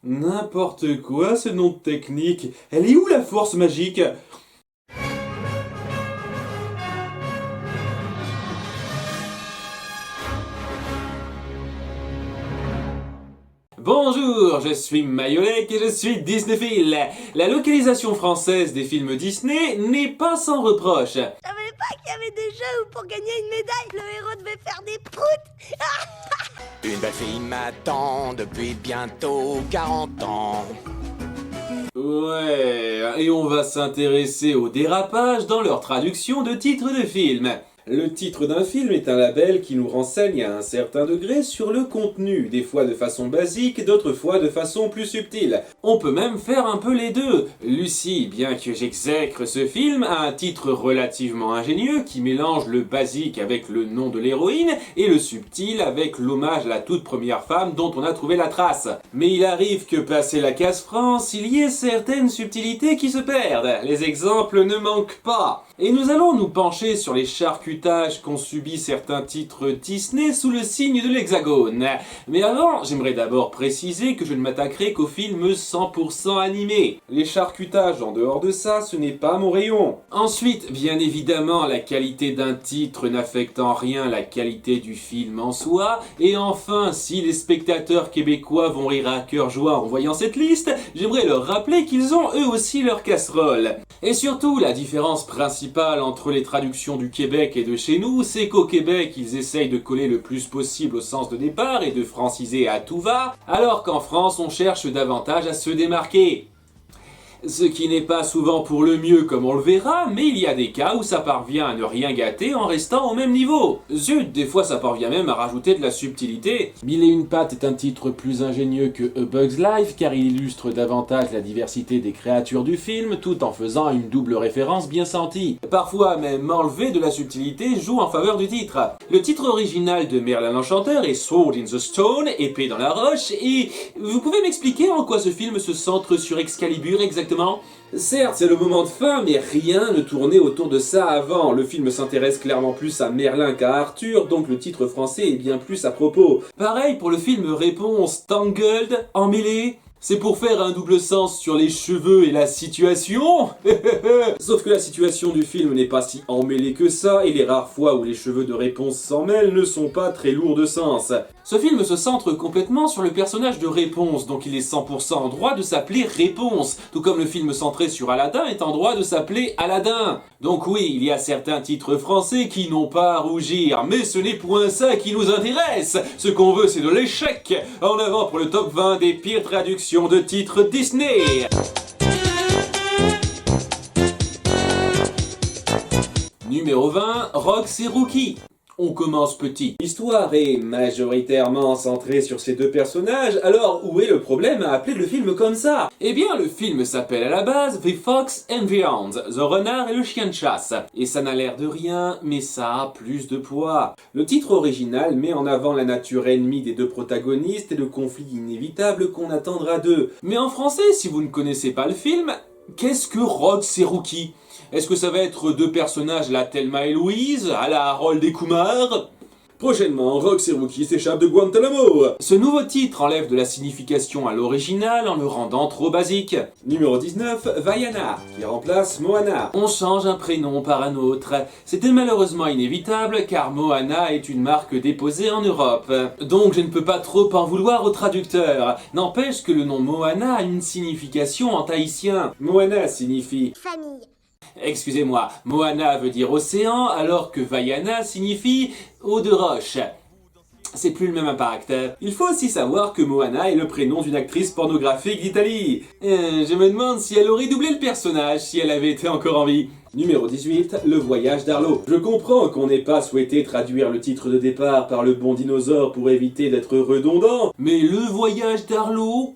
N'importe quoi, ce nom de technique. Elle est où la force magique? Bonjour, je suis Mayolek et je suis Disneyphile. La localisation française des films Disney n'est pas sans reproche. Je savais pas qu'il y avait des jeux où pour gagner une médaille, le héros devait faire des proutes. Une belle fille m'attend depuis bientôt 40 ans. Ouais, et on va s'intéresser aux dérapages dans leur traduction de titres de films. Le titre d'un film est un label qui nous renseigne à un certain degré sur le contenu, des fois de façon basique, d'autres fois de façon plus subtile. On peut même faire un peu les deux. Lucie, bien que j'exècre ce film, a un titre relativement ingénieux qui mélange le basique avec le nom de l'héroïne et le subtil avec l'hommage à la toute première femme dont on a trouvé la trace. Mais il arrive que passé la case France, il y ait certaines subtilités qui se perdent. Les exemples ne manquent pas. Et nous allons nous pencher sur les charcutages qu'ont subi certains titres Disney sous le signe de l'hexagone. Mais avant, j'aimerais d'abord préciser que je ne m'attaquerai qu'aux films 100% animés. Les charcutages en dehors de ça, ce n'est pas mon rayon. Ensuite, bien évidemment, la qualité d'un titre n'affecte en rien la qualité du film en soi. Et enfin, si les spectateurs québécois vont rire à cœur joie en voyant cette liste, j'aimerais leur rappeler qu'ils ont eux aussi leur casserole. Et surtout, la différence principale entre les traductions du Québec et de chez nous, c'est qu'au Québec, ils essayent de coller le plus possible au sens de départ et de franciser à tout va, alors qu'en France, on cherche davantage à se démarquer. Ce qui n'est pas souvent pour le mieux comme on le verra, mais il y a des cas où ça parvient à ne rien gâter en restant au même niveau. Zut, des fois ça parvient même à rajouter de la subtilité. Mille et une pattes est un titre plus ingénieux que A Bug's Life car il illustre davantage la diversité des créatures du film tout en faisant une double référence bien sentie. Parfois même enlever de la subtilité joue en faveur du titre. Le titre original de Merlin l'Enchanteur est Sword in the Stone, épée dans la roche, et vous pouvez m'expliquer en quoi ce film se centre sur Excalibur exactement? Certes, c'est le moment de fin, mais rien ne tournait autour de ça avant. Le film s'intéresse clairement plus à Merlin qu'à Arthur, donc le titre français est bien plus à propos. Pareil pour le film Réponse Tangled, emmêlé. C'est pour faire un double sens sur les cheveux et la situation. Sauf que la situation du film n'est pas si emmêlée que ça, et les rares fois où les cheveux de Réponse s'en mêlent ne sont pas très lourds de sens. Ce film se centre complètement sur le personnage de Réponse, donc il est 100% en droit de s'appeler Réponse, tout comme le film centré sur Aladdin est en droit de s'appeler Aladdin. Donc oui, il y a certains titres français qui n'ont pas à rougir, mais ce n'est point ça qui nous intéresse. Ce qu'on veut, c'est de l'échec. En avant pour le top 20 des pires traductions de titres Disney. Numéro 20, Rox et Rookie. On commence petit. L'histoire est majoritairement centrée sur ces deux personnages, alors où est le problème à appeler le film comme ça? Eh bien, le film s'appelle à la base The Fox and the Hound, The Renard et le Chien de chasse. Et ça n'a l'air de rien, mais ça a plus de poids. Le titre original met en avant la nature ennemie des deux protagonistes et le conflit inévitable qu'on attendra d'eux. Mais en français, si vous ne connaissez pas le film, qu'est-ce que Rox et Rookie? Est-ce que ça va être deux personnages à la Thelma et Louise, à la Harold et Kumar? Prochainement, Rox et Rookie s'échappent de Guantanamo. Ce nouveau titre enlève de la signification à l'original en le rendant trop basique. Numéro 19, Vaiana, qui remplace Moana. On change un prénom par un autre. C'était malheureusement inévitable car Moana est une marque déposée en Europe. Donc je ne peux pas trop en vouloir au traducteur. N'empêche que le nom Moana a une signification en tahitien. Moana signifie Famille. excusez-moi, Moana veut dire océan, alors que Vaiana signifie eau de roche. C'est plus le même impact. Il faut aussi savoir que Moana est le prénom d'une actrice pornographique d'Italie. Je me demande si elle aurait doublé le personnage si elle avait été encore en vie. Numéro 18, Le Voyage d'Arlo. Je comprends qu'on n'ait pas souhaité traduire le titre de départ par le bon dinosaure pour éviter d'être redondant, mais Le Voyage d'Arlo?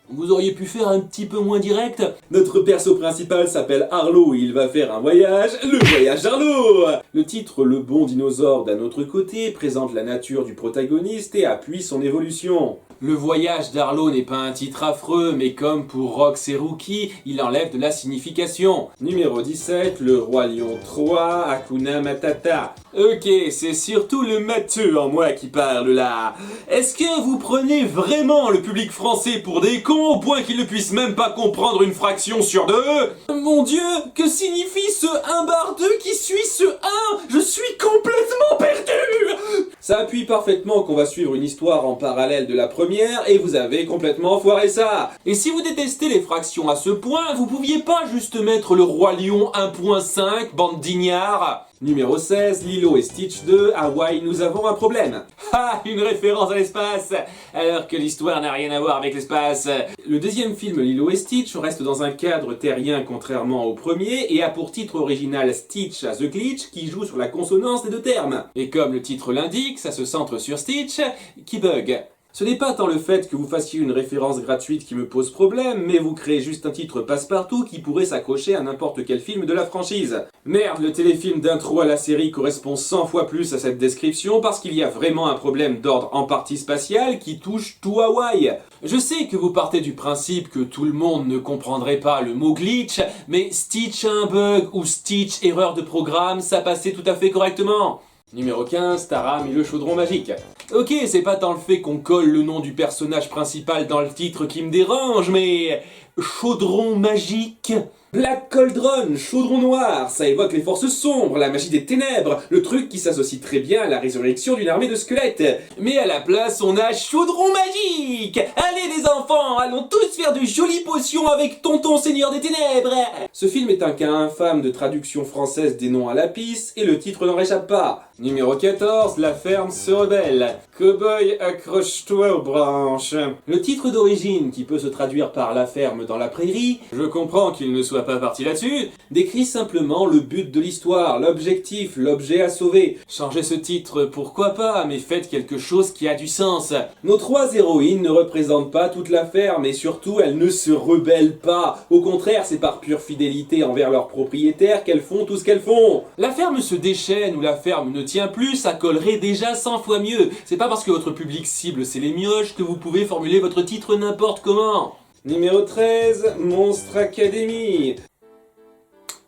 Vous auriez pu faire un petit peu moins direct. Notre perso principal s'appelle Arlo et il va faire un voyage, le voyage d'Arlo. Le titre Le bon dinosaure d'un autre côté présente la nature du protagoniste et appuie son évolution. Le voyage d'Arlo n'est pas un titre affreux, mais comme pour Rox et Rookie, il enlève de la signification. Numéro 17, Le Roi Lion 3, Hakuna Matata. Ok, c'est surtout le matheux en moi qui parle là. Est-ce que vous prenez vraiment le public français pour des cons au point qu'ils ne puissent même pas comprendre une fraction sur deux? Mon Dieu, que signifie ce 1/2 qui suit ce 1? Je suis complètement perdu! Ça appuie parfaitement qu'on va suivre une histoire en parallèle de la première et vous avez complètement foiré ça. Et si vous détestez les fractions à ce point, vous pouviez pas juste mettre le Roi Lion 1.5, bande d'ignards? Numéro 16, Lilo et Stitch 2, Hawaï, nous avons un problème. Ah, une référence à l'espace, alors que l'histoire n'a rien à voir avec l'espace. Le deuxième film, Lilo et Stitch, reste dans un cadre terrien contrairement au premier et a pour titre original Stitch as the Glitch qui joue sur la consonance des deux termes. Et comme le titre l'indique, ça se centre sur Stitch qui bug. Ce n'est pas tant le fait que vous fassiez une référence gratuite qui me pose problème, mais vous créez juste un titre passe-partout qui pourrait s'accrocher à n'importe quel film de la franchise. Merde, le téléfilm d'intro à la série correspond 100 fois plus à cette description parce qu'il y a vraiment un problème d'ordre en partie spatial qui touche tout Hawaï. Je sais que vous partez du principe que tout le monde ne comprendrait pas le mot glitch, mais Stitch a un bug ou Stitch erreur de programme, ça passait tout à fait correctement. Numéro 15, Taram et le chaudron magique. Ok, c'est pas tant le fait qu'on colle le nom du personnage principal dans le titre qui me dérange, mais... chaudron magique? Black Cauldron, chaudron noir, ça évoque les forces sombres, la magie des ténèbres, le truc qui s'associe très bien à la résurrection d'une armée de squelettes. Mais à la place, on a chaudron magique! Allez les enfants, allons tous faire de jolies potions avec Tonton Seigneur des Ténèbres! Ce film est un cas infâme de traduction française des noms à la pisse, et le titre n'en réchappe pas. Numéro 14, La ferme se rebelle. Cowboy, accroche-toi aux branches. Le titre d'origine, qui peut se traduire par La ferme dans la prairie, je comprends qu'il ne soit pas parti là-dessus, décrit simplement le but de l'histoire, l'objectif, l'objet à sauver. Changez ce titre, pourquoi pas, mais faites quelque chose qui a du sens. Nos trois héroïnes ne représentent pas toute la ferme, et surtout, elles ne se rebellent pas. Au contraire, c'est par pure fidélité envers leurs propriétaires qu'elles font tout ce qu'elles font. La ferme se déchaîne ou la ferme ne tient plus, ça collerait déjà 100 fois mieux. C'est pas parce que votre public cible c'est les mioches que vous pouvez formuler votre titre n'importe comment. Numéro 13, Monstre Academy.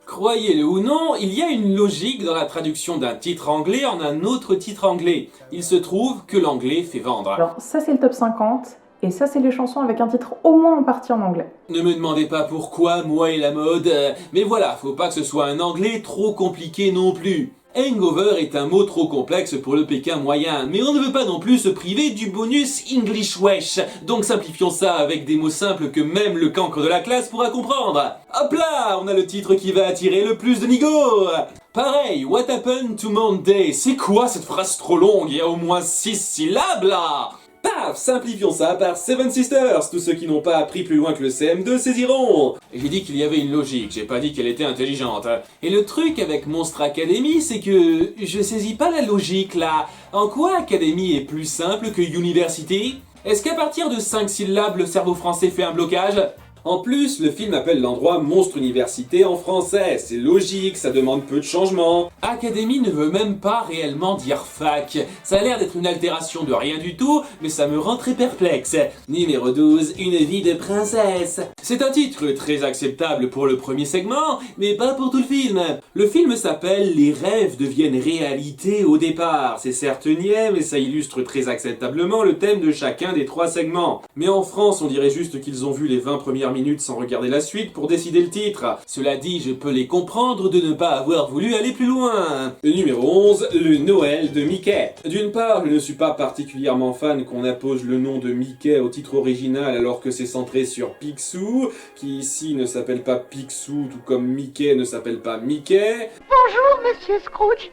Croyez-le ou non, il y a une logique dans la traduction d'un titre anglais en un autre titre anglais. Il se trouve que l'anglais fait vendre. Alors ça c'est le top 50, et ça c'est les chansons avec un titre au moins en partie en anglais. Ne me demandez pas pourquoi, moi et la mode, mais voilà, faut pas que ce soit un anglais trop compliqué non plus. Hangover est un mot trop complexe pour le Pékin moyen, mais on ne veut pas non plus se priver du bonus English Wesh, donc simplifions ça avec des mots simples que même le cancre de la classe pourra comprendre. Hop là, on a le titre qui va attirer le plus de nigo. Pareil, What happened to Monday? C'est quoi cette phrase trop longue? Il y a au moins 6 syllabes là. Paf, simplifions ça par Seven Sisters. Tous ceux qui n'ont pas appris plus loin que le CM2 saisiront. J'ai dit qu'il y avait une logique, j'ai pas dit qu'elle était intelligente. Et le truc avec Monstre Academy, c'est que je saisis pas la logique là. En quoi Academy est plus simple que University? Est-ce qu'à partir de 5 syllabes, le cerveau français fait un blocage? En plus, le film appelle l'endroit Monstre Université en français. C'est logique, ça demande peu de changements. Académie ne veut même pas réellement dire fac. Ça a l'air d'être une altération de rien du tout, mais ça me rend très perplexe. Numéro 12, Une vie de princesse. C'est un titre très acceptable pour le premier segment, mais pas pour tout le film. Le film s'appelle Les rêves deviennent réalité au départ. C'est certes niais, mais ça illustre très acceptablement le thème de chacun des 3 segments. Mais en France, on dirait juste qu'ils ont vu les 20 premières minutes sans regarder la suite pour décider le titre. Cela dit, je peux les comprendre de ne pas avoir voulu aller plus loin. Le numéro 11, Le Noël de Mickey. D'une part, je ne suis pas particulièrement fan qu'on appose le nom de Mickey au titre original alors que c'est centré sur Picsou, qui ici ne s'appelle pas Picsou, tout comme Mickey ne s'appelle pas Mickey. Bonjour, monsieur Scrooge.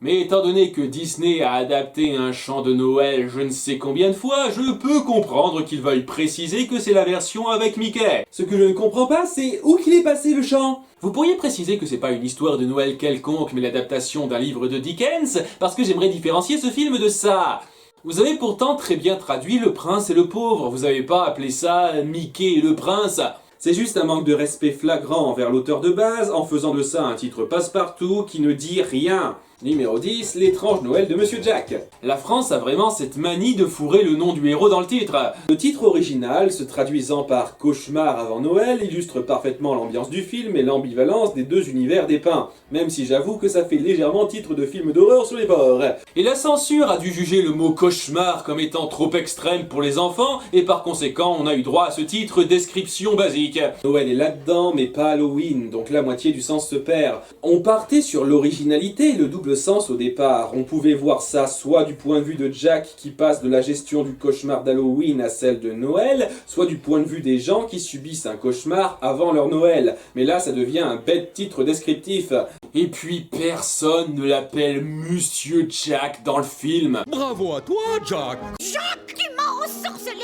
Mais étant donné que Disney a adapté un chant de Noël je ne sais combien de fois, je peux comprendre qu'ils veuillent préciser que c'est la version avec Mickey. Ce que je ne comprends pas, c'est où qu'il est passé le chant. Vous pourriez préciser que c'est pas une histoire de Noël quelconque, mais l'adaptation d'un livre de Dickens, parce que j'aimerais différencier ce film de ça. Vous avez pourtant très bien traduit Le Prince et le Pauvre, vous avez pas appelé ça Mickey et le Prince. C'est juste un manque de respect flagrant envers l'auteur de base en faisant de ça un titre passe-partout qui ne dit rien. Numéro 10, l'étrange Noël de Monsieur Jack. La France a vraiment cette manie de fourrer le nom du héros dans le titre. Le titre original, se traduisant par Cauchemar avant Noël, illustre parfaitement l'ambiance du film et l'ambivalence des deux univers dépeints, même si j'avoue que ça fait légèrement titre de film d'horreur sur les bords. Et la censure a dû juger le mot cauchemar comme étant trop extrême pour les enfants, et par conséquent on a eu droit à ce titre description basique. Noël est là-dedans, mais pas Halloween, donc la moitié du sens se perd. On partait sur l'originalité et le double sens au départ. On pouvait voir ça soit du point de vue de Jack qui passe de la gestion du cauchemar d'Halloween à celle de Noël, soit du point de vue des gens qui subissent un cauchemar avant leur Noël. Mais là ça devient un bête titre descriptif. Et puis personne ne l'appelle Monsieur Jack dans le film. Bravo à toi, Jack!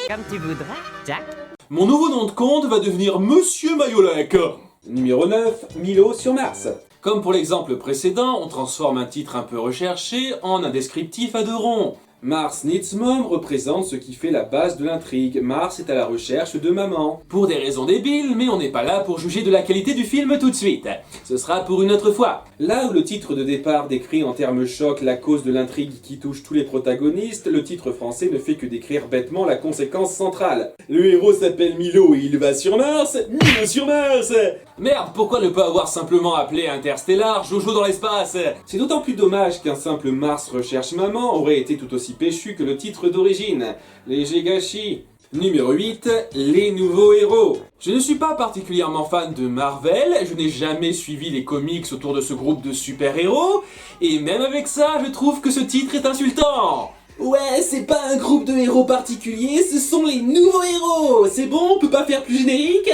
Comme tu voudras, Jack. Mon nouveau nom de compte va devenir Monsieur Mayolek. Numéro 9, Milo sur Mars. Comme pour l'exemple précédent, on transforme un titre un peu recherché en un descriptif à deux ronds. Mars Needs Mom représente ce qui fait la base de l'intrigue. Mars est à la recherche de maman. Pour des raisons débiles, mais on n'est pas là pour juger de la qualité du film tout de suite. Ce sera pour une autre fois. Là où le titre de départ décrit en termes choc la cause de l'intrigue qui touche tous les protagonistes, le titre français ne fait que décrire bêtement la conséquence centrale. Le héros s'appelle Milo et il va sur Mars. Milo sur Mars! Merde, pourquoi ne pas avoir simplement appelé Interstellar Jojo dans l'espace? C'est d'autant plus dommage qu'un simple Mars recherche maman aurait été tout aussi péchu que le titre d'origine. Léger gâchis. Numéro 8, les nouveaux héros. Je ne suis pas particulièrement fan de Marvel, je n'ai jamais suivi les comics autour de ce groupe de super-héros, et même avec ça, je trouve que ce titre est insultant. Ouais, c'est pas un groupe de héros particulier, ce sont les nouveaux héros. C'est bon, on peut pas faire plus générique?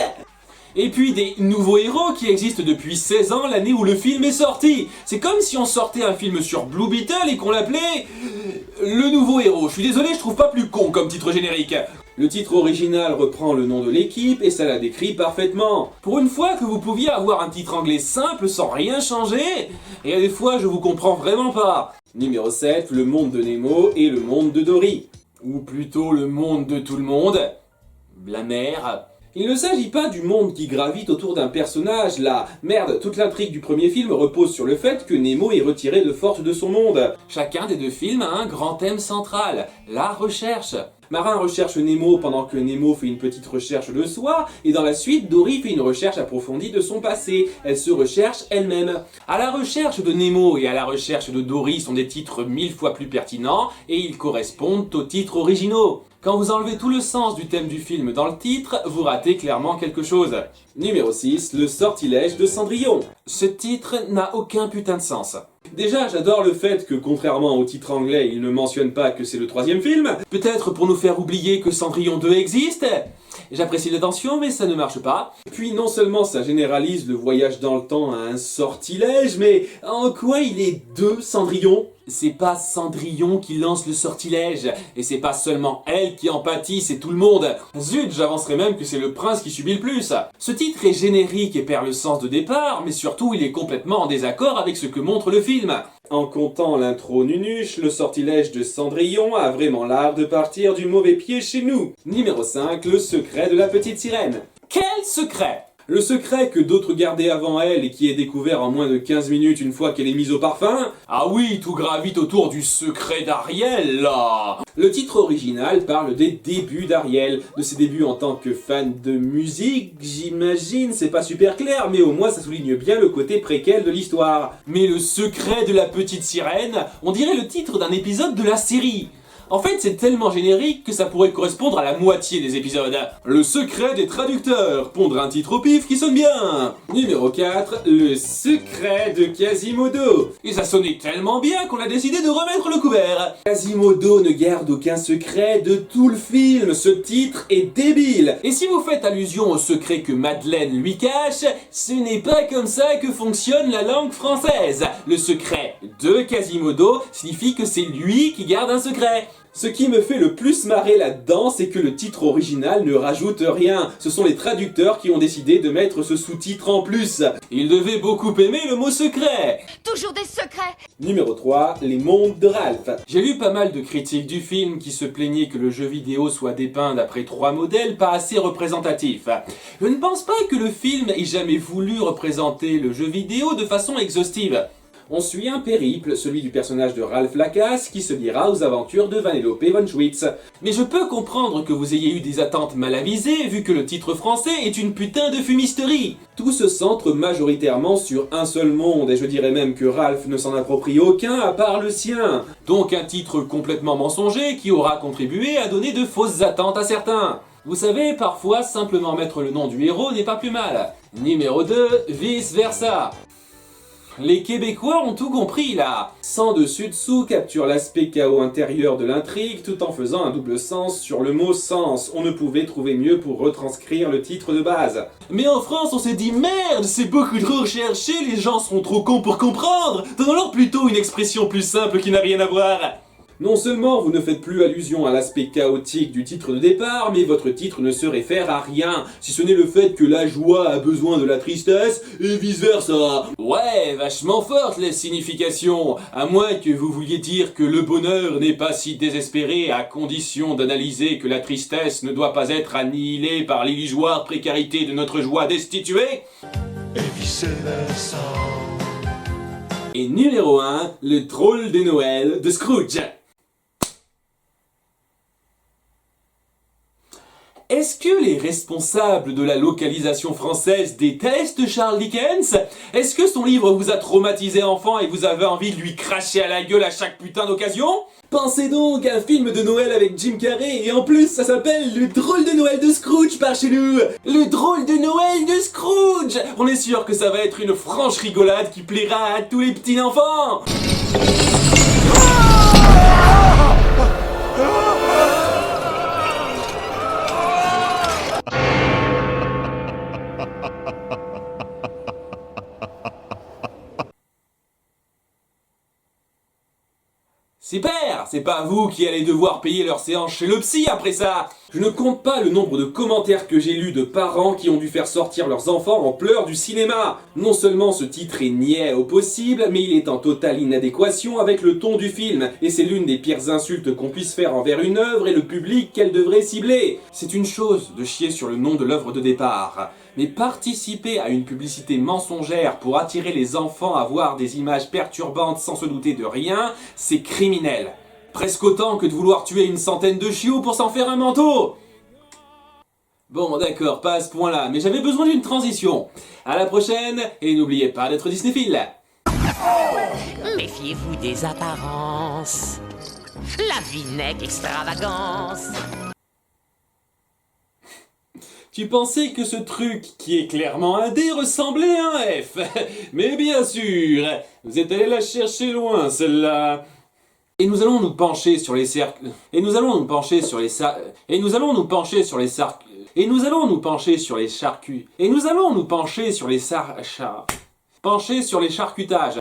Et puis des nouveaux héros qui existent depuis 16 ans, l'année où le film est sorti. C'est comme si on sortait un film sur Blue Beetle et qu'on l'appelait Le Nouveau Héros. Je suis désolé, je trouve pas plus con comme titre générique. Le titre original reprend le nom de l'équipe et ça la décrit parfaitement. Pour une fois que vous pouviez avoir un titre anglais simple sans rien changer, et à des fois je vous comprends vraiment pas. Numéro 7, le monde de Nemo et le monde de Dory. Ou plutôt le monde de tout le monde. La mer. Il ne s'agit pas du monde qui gravite autour d'un personnage, là. Merde, toute l'intrigue du premier film repose sur le fait que Nemo est retiré de force de son monde. Chacun des deux films a un grand thème central, la recherche. Marin recherche Nemo pendant que Nemo fait une petite recherche de soi, et dans la suite, Dory fait une recherche approfondie de son passé. Elle se recherche elle-même. À la recherche de Nemo et à la recherche de Dory sont des titres 1000 fois plus pertinents, et ils correspondent aux titres originaux. Quand vous enlevez tout le sens du thème du film dans le titre, vous ratez clairement quelque chose. Numéro 6, le sortilège de Cendrillon. Ce titre n'a aucun putain de sens. Déjà, j'adore le fait que, contrairement au titre anglais, il ne mentionne pas que c'est le troisième film. Peut-être pour nous faire oublier que Cendrillon 2 existe. J'apprécie l'attention, mais ça ne marche pas. Puis non seulement ça généralise le voyage dans le temps à un sortilège, mais en quoi il est deux Cendrillon? C'est pas Cendrillon qui lance le sortilège, et c'est pas seulement elle qui en pâtit, c'est tout le monde. Zut, j'avancerais même que c'est le prince qui subit le plus. Ce titre est générique et perd le sens de départ, mais surtout il est complètement en désaccord avec ce que montre le film. En comptant l'intro nunuche, le sortilège de Cendrillon a vraiment l'art de partir du mauvais pied chez nous. Numéro 5, le secret de la petite sirène. Quel secret? Le secret que d'autres gardaient avant elle et qui est découvert en moins de 15 minutes une fois qu'elle est mise au parfum? Ah oui, tout gravite autour du secret d'Ariel, là! Le titre original parle des débuts d'Ariel, de ses débuts en tant que fan de musique, j'imagine, c'est pas super clair, mais au moins ça souligne bien le côté préquel de l'histoire. Mais le secret de la petite sirène, on dirait le titre d'un épisode de la série. En fait, c'est tellement générique que ça pourrait correspondre à la moitié des épisodes. Le secret des traducteurs, pondre un titre au pif qui sonne bien. Numéro 4, le secret de Quasimodo. Et ça sonnait tellement bien qu'on a décidé de remettre le couvert. Quasimodo ne garde aucun secret de tout le film, ce titre est débile. Et si vous faites allusion au secret que Madeleine lui cache, ce n'est pas comme ça que fonctionne la langue française. Le secret de Quasimodo signifie que c'est lui qui garde un secret. Ce qui me fait le plus marrer là-dedans, c'est que le titre original ne rajoute rien. Ce sont les traducteurs qui ont décidé de mettre ce sous-titre en plus. Ils devaient beaucoup aimer le mot secret. Toujours des secrets. Numéro 3, les mondes de Ralph. J'ai lu pas mal de critiques du film qui se plaignaient que le jeu vidéo soit dépeint d'après 3 modèles pas assez représentatifs. Je ne pense pas que le film ait jamais voulu représenter le jeu vidéo de façon exhaustive. On suit un périple, celui du personnage de Ralph Lacasse, qui se liera aux aventures de Vanellope von Schweetz. Mais je peux comprendre que vous ayez eu des attentes mal avisées, vu que le titre français est une putain de fumisterie. Tout se centre majoritairement sur un seul monde, et je dirais même que Ralph ne s'en approprie aucun à part le sien. Donc un titre complètement mensonger qui aura contribué à donner de fausses attentes à certains. Vous savez, parfois, simplement mettre le nom du héros n'est pas plus mal. Numéro 2, vice versa. Les Québécois ont tout compris là. Sans dessus-dessous capture l'aspect chaos intérieur de l'intrigue tout en faisant un double sens sur le mot sens. On ne pouvait trouver mieux pour retranscrire le titre de base. Mais en France, on s'est dit merde, c'est beaucoup trop recherché, les gens seront trop cons pour comprendre. Donnons-leur plutôt une expression plus simple qui n'a rien à voir. Non seulement vous ne faites plus allusion à l'aspect chaotique du titre de départ, mais votre titre ne se réfère à rien, si ce n'est le fait que la joie a besoin de la tristesse, et vice versa. Ouais, vachement forte les significations, à moins que vous vouliez dire que le bonheur n'est pas si désespéré à condition d'analyser que la tristesse ne doit pas être annihilée par l'illusoire précarité de notre joie destituée. Et vice versa. Et numéro 1, le drôle de Noël de Scrooge. Est-ce que les responsables de la localisation française détestent Charles Dickens? Est-ce que son livre vous a traumatisé enfant et vous avez envie de lui cracher à la gueule à chaque putain d'occasion? Pensez donc à un film de Noël avec Jim Carrey et en plus ça s'appelle Le drôle de Noël de Scrooge par chez nous. Le drôle de Noël de Scrooge. On est sûr que ça va être une franche rigolade qui plaira à tous les petits enfants. Super, c'est pas vous qui allez devoir payer leur séance chez le psy après ça. Je ne compte pas le nombre de commentaires que j'ai lus de parents qui ont dû faire sortir leurs enfants en pleurs du cinéma. Non seulement ce titre est niais au possible, mais il est en totale inadéquation avec le ton du film, et c'est l'une des pires insultes qu'on puisse faire envers une œuvre et le public qu'elle devrait cibler. C'est une chose de chier sur le nom de l'œuvre de départ, mais participer à une publicité mensongère pour attirer les enfants à voir des images perturbantes sans se douter de rien, c'est criminel. Presque autant que de vouloir tuer une centaine de chiots pour s'en faire un manteau. Bon d'accord, pas à ce point-là, mais j'avais besoin d'une transition. À la prochaine, et n'oubliez pas d'être Disneyphile. Méfiez-vous des apparences. La vie n'est qu'extravagance. Tu pensais que ce truc, qui est clairement un D, ressemblait à un F. Mais bien sûr, vous êtes allé la chercher loin, celle-là. Et nous allons nous pencher sur les cercles. Et nous allons nous pencher sur les Et nous allons nous pencher sur les Et nous allons nous pencher sur les charcutages.